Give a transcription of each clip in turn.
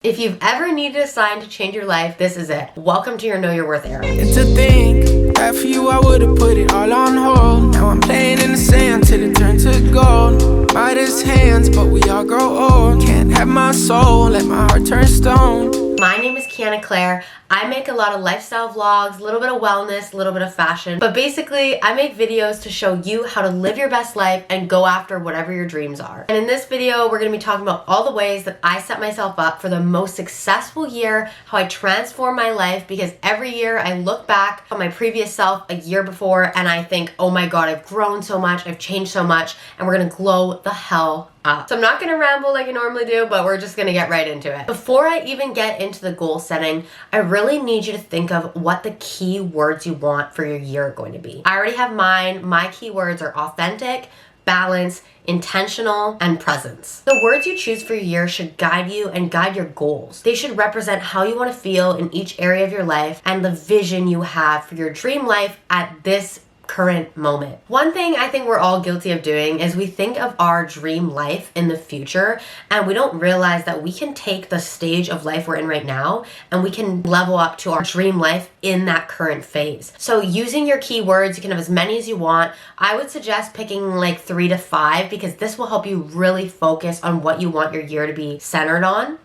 If you've ever needed a sign to change your life, this is it. Welcome to your Know Your Worth era. It's a thing that for you I would've put it all on hold. Now I'm playing in the sand till it turned to gold. Midas hands, but we all grow old. Can't have my soul, let my heart turn stone. My name is Kiana Claire. I make a lot of lifestyle vlogs, a little bit of wellness, a little bit of fashion, but basically I make videos to show you how to live your best life and go after whatever your dreams are. And in this video, we're gonna be talking about all the ways that I set myself up for the most successful year, how I transform my life, because every year I look back on my previous self a year before and I think, oh my God, I've grown so much, I've changed so much, and we're gonna glow the hell up. So I'm not gonna ramble like I normally do, but we're just gonna get right into it. Before I even get into the goal setting, I really need you to think of what the key words you want for your year are going to be. I already have mine. My keywords are authentic, balance, intentional, and presence. The words you choose for your year should guide you and guide your goals. They should represent how you want to feel in each area of your life and the vision you have for your dream life at this current moment. One thing I think we're all guilty of doing is we think of our dream life in the future and we don't realize that we can take the stage of life we're in right now and we can level up to our dream life in that current phase. So using your keywords, you can have as many as you want. I would suggest picking like 3 to 5 because this will help you really focus on what you want your year to be centered on.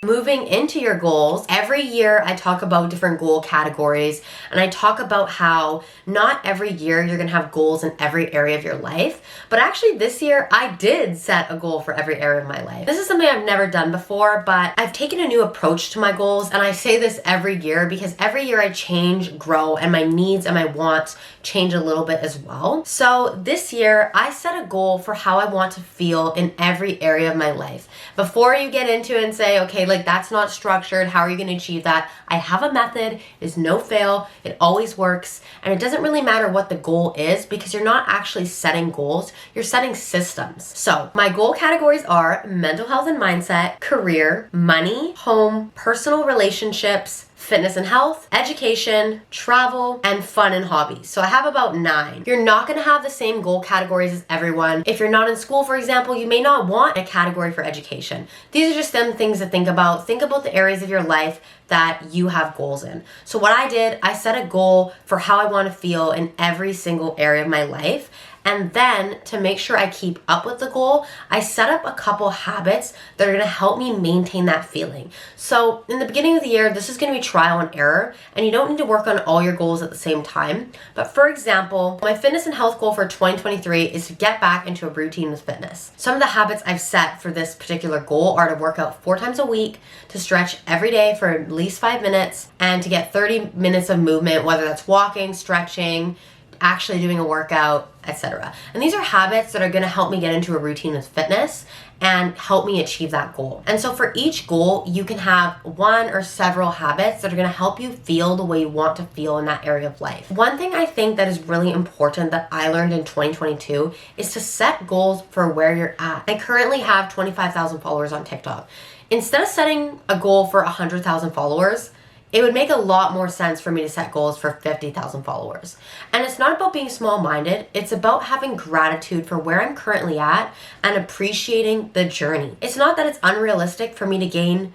Moving into your goals, every year I talk about different goal categories and I talk about how not every year you're gonna have goals in every area of your life, but actually this year I did set a goal for every area of my life. This is something I've never done before, but I've taken a new approach to my goals, and I say this every year because every year I change, grow, and my needs and my wants change a little bit as well. So this year I set a goal for how I want to feel in every area of my life. Before you get into it and say, okay, like that's not structured, how are you going to achieve that? I have a method. It is no fail. It always works. And it doesn't really matter what the goal is because you're not actually setting goals, you're setting systems. So my goal categories are mental health and mindset, career, money, home, personal relationships, fitness and health, education, travel, and fun and hobbies. So I have about 9. You're not gonna have the same goal categories as everyone. If you're not in school, for example, you may not want a category for education. These are just them things to think about. Think about the areas of your life that you have goals in. So what I did, I set a goal for how I wanna feel in every single area of my life. And then to make sure I keep up with the goal, I set up a couple habits that are gonna help me maintain that feeling. So in the beginning of the year, this is gonna be trial and error, and you don't need to work on all your goals at the same time. But for example, my fitness and health goal for 2023 is to get back into a routine with fitness. Some of the habits I've set for this particular goal are to work out 4 times a week, to stretch every day for at least 5 minutes, and to get 30 minutes of movement, whether that's walking, stretching, actually doing a workout, etc. And these are habits that are going to help me get into a routine with fitness and help me achieve that goal. And so for each goal, you can have one or several habits that are going to help you feel the way you want to feel in that area of life. One thing I think that is really important that I learned in 2022 is to set goals for where you're at. I currently have 25,000 followers on TikTok. Instead of setting a goal for 100,000 followers, it would make a lot more sense for me to set goals for 50,000 followers. And it's not about being small-minded, it's about having gratitude for where I'm currently at and appreciating the journey. It's not that it's unrealistic for me to gain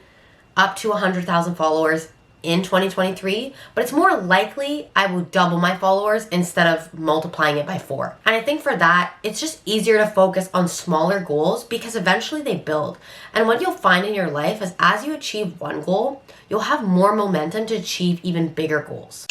up to 100,000 followers in 2023, but it's more likely I will double my followers instead of multiplying it by 4. And I think for that, it's just easier to focus on smaller goals because eventually they build. And what you'll find in your life is as you achieve one goal, you'll have more momentum to achieve even bigger goals.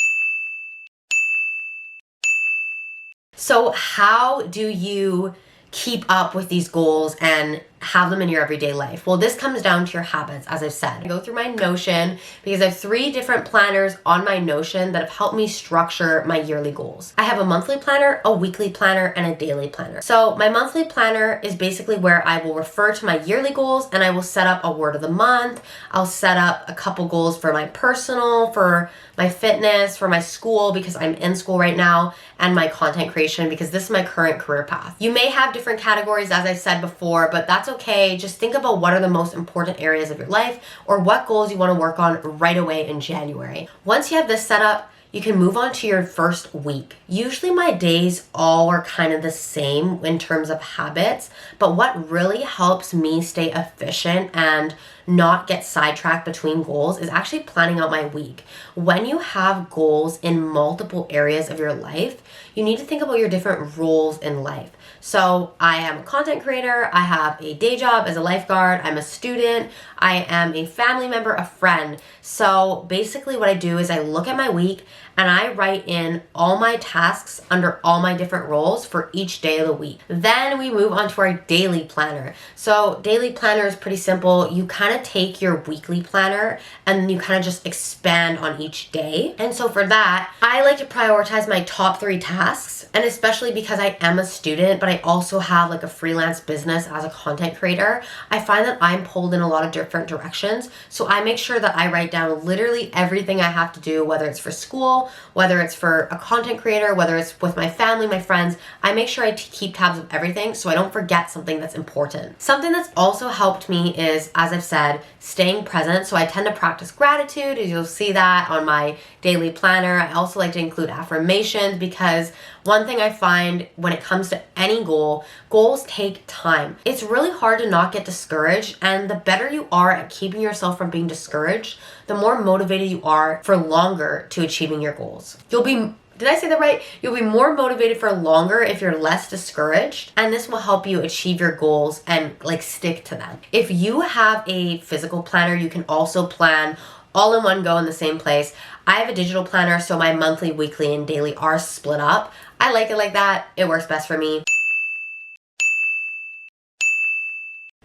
So how do you keep up with these goals and have them in your everyday life? Well, this comes down to your habits, as I've said. I go through my Notion because I have 3 different planners on my Notion that have helped me structure my yearly goals. I have a monthly planner, a weekly planner, and a daily planner. So my monthly planner is basically where I will refer to my yearly goals and I will set up a word of the month. I'll set up a couple goals for my personal, for my fitness, for my school because I'm in school right now, and my content creation because this is my current career path. You may have different categories, as I said before, but that's okay. Just think about what are the most important areas of your life or what goals you want to work on right away in January. Once you have this set up, you can move on to your first week. Usually my days all are kind of the same in terms of habits, but what really helps me stay efficient and not get sidetracked between goals is actually planning out my week. When you have goals in multiple areas of your life, you need to think about your different roles in life. So I am a content creator, I have a day job as a lifeguard, I'm a student, I am a family member, a friend. So basically what I do is I look at my week and I write in all my tasks under all my different roles for each day of the week. Then we move on to our daily planner. So daily planner is pretty simple. You kind of take your weekly planner and you kind of just expand on each day. And so for that, I like to prioritize my top 3 tasks. And especially because I am a student, but I also have like a freelance business as a content creator, I find that I'm pulled in a lot of different directions. So I make sure that I write down literally everything I have to do, whether it's for school, whether it's for a content creator, whether it's with my family, my friends. I make sure I keep tabs of everything so I don't forget something that's important. Something that's also helped me is, as I've said, staying present. So I tend to practice gratitude, as you'll see that on my daily planner. I also like to include affirmations because one thing I find when it comes to any goal, goals take time. It's really hard to not get discouraged, and the better you are at keeping yourself from being discouraged, the more motivated you are for longer to achieving your goals. Did I say that right? You'll be more motivated for longer if you're less discouraged, and this will help you achieve your goals and like stick to them. If you have a physical planner, you can also plan all in one go in the same place. I have a digital planner, so my monthly, weekly, and daily are split up. I like it like that. It works best for me.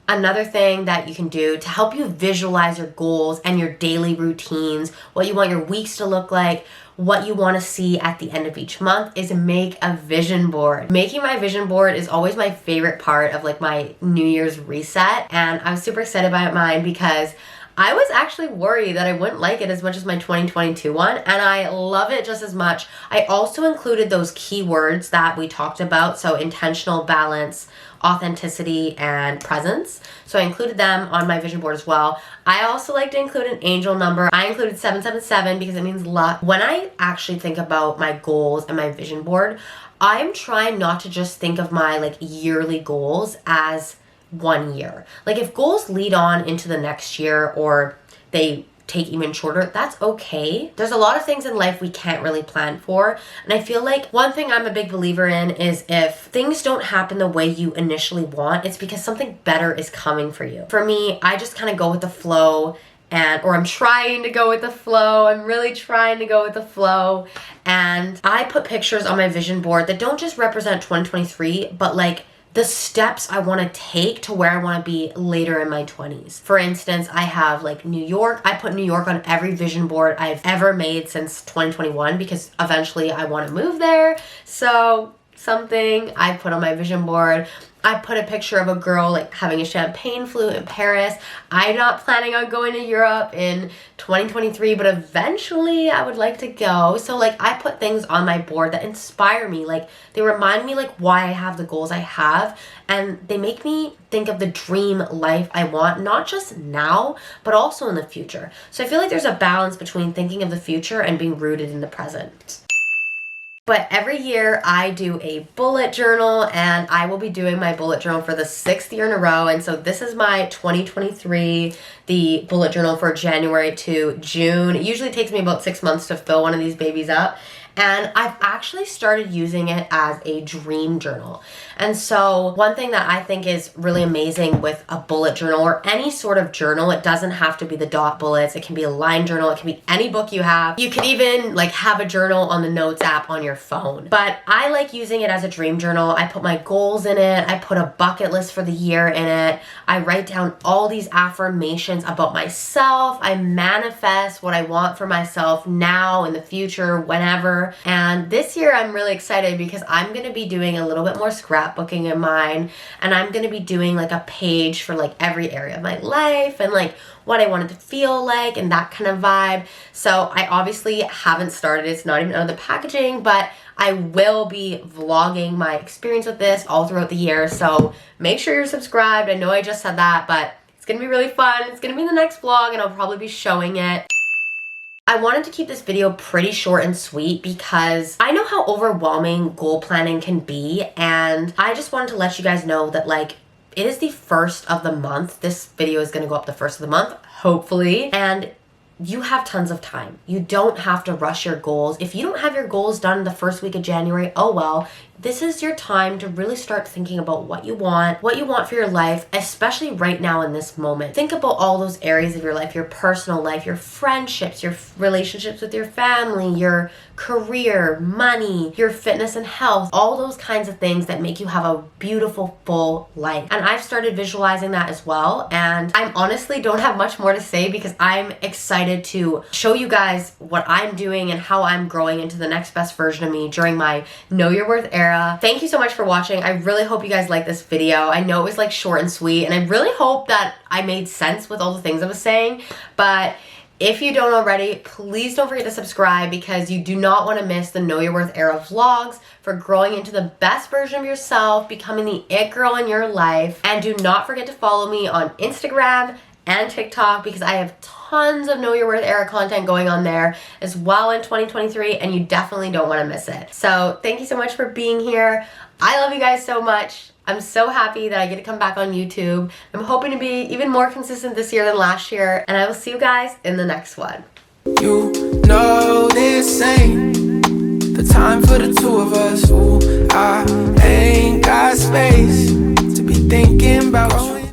Another thing that you can do to help you visualize your goals and your daily routines, what you want your weeks to look like, what you want to see at the end of each month, is make a vision board. Making my vision board is always my favorite part of like my New Year's reset, and I'm super excited about mine because I was actually worried that I wouldn't like it as much as my 2022 one, and I love it just as much. I also included those keywords that we talked about, so intentional, balance, authenticity, and presence. So I included them on my vision board as well. I also like to include an angel number. I included 777 because it means luck. When I actually think about my goals and my vision board, I'm trying not to just think of my like yearly goals as 1 year. Like if goals lead on into the next year or they take even shorter, that's okay. There's a lot of things in life we can't really plan for. And I feel like one thing I'm a big believer in is if things don't happen the way you initially want, it's because something better is coming for you. For me, I just kind of go with the flow, or I'm trying to go with the flow. I'm really trying to go with the flow. And I put pictures on my vision board that don't just represent 2023, but like the steps I want to take to where I want to be later in my 20s. For instance, I have like New York. I put New York on every vision board I've ever made since 2021 because eventually I want to move there. So something I put on my vision board. I put a picture of a girl like having a champagne flute in Paris. I'm not planning on going to Europe in 2023, but eventually I would like to go. So like I put things on my board that inspire me. Like they remind me like why I have the goals I have, and they make me think of the dream life I want, not just now, but also in the future. So I feel like there's a balance between thinking of the future and being rooted in the present. But every year I do a bullet journal, and I will be doing my bullet journal for the 6th year in a row. And so this is my 2023, the bullet journal for January to June. It usually takes me about 6 months to fill one of these babies up. And I've actually started using it as a dream journal. And so one thing that I think is really amazing with a bullet journal or any sort of journal, it doesn't have to be the dot bullets. It can be a line journal. It can be any book you have. You could even like have a journal on the notes app on your phone. But I like using it as a dream journal. I put my goals in it. I put a bucket list for the year in it. I write down all these affirmations about myself. I manifest what I want for myself now, in the future, whenever. And this year I'm really excited because I'm going to be doing a little bit more scrapbooking in mine, and I'm going to be doing like a page for like every area of my life and like what I wanted to feel like and that kind of vibe. So I obviously haven't started. It's not even out of the packaging, but I will be vlogging my experience with this all throughout the year. So make sure you're subscribed. I know I just said that, but it's going to be really fun. It's going to be in the next vlog and I'll probably be showing it. I wanted to keep this video pretty short and sweet because I know how overwhelming goal planning can be, and I just wanted to let you guys know that like It is the first of the month. This video is going to go up the first of the month, hopefully. And you have tons of time. You don't have to rush your goals. If you don't have your goals done the first week of January, oh well. This is your time to really start thinking about what you want for your life, especially right now in this moment. Think about all those areas of your life, your personal life, your friendships, your relationships with your family, your career, money, your fitness and health, all those kinds of things that make you have a beautiful, full life. And I've started visualizing that as well. And I honestly don't have much more to say because I'm excited to show you guys what I'm doing and how I'm growing into the next best version of me during my Know Your Worth era. Thank you so much for watching. I really hope you guys like this video. I know it was like short and sweet, and I really hope that I made sense with all the things I was saying. But if you don't already, please don't forget to subscribe because you do not want to miss the Know Your Worth era vlogs for growing into the best version of yourself, becoming the it girl in your life. And do not forget to follow me on Instagram and TikTok because I have tons of Know Your Worth era content going on there as well in 2023, and you definitely don't want to miss it. So thank you so much for being here. I love you guys so much. I'm so happy that I get to come back on YouTube. I'm hoping to be even more consistent this year than last year, and I will see you guys in the next one. You know this ain't the time for the two of us. Ooh, I ain't got space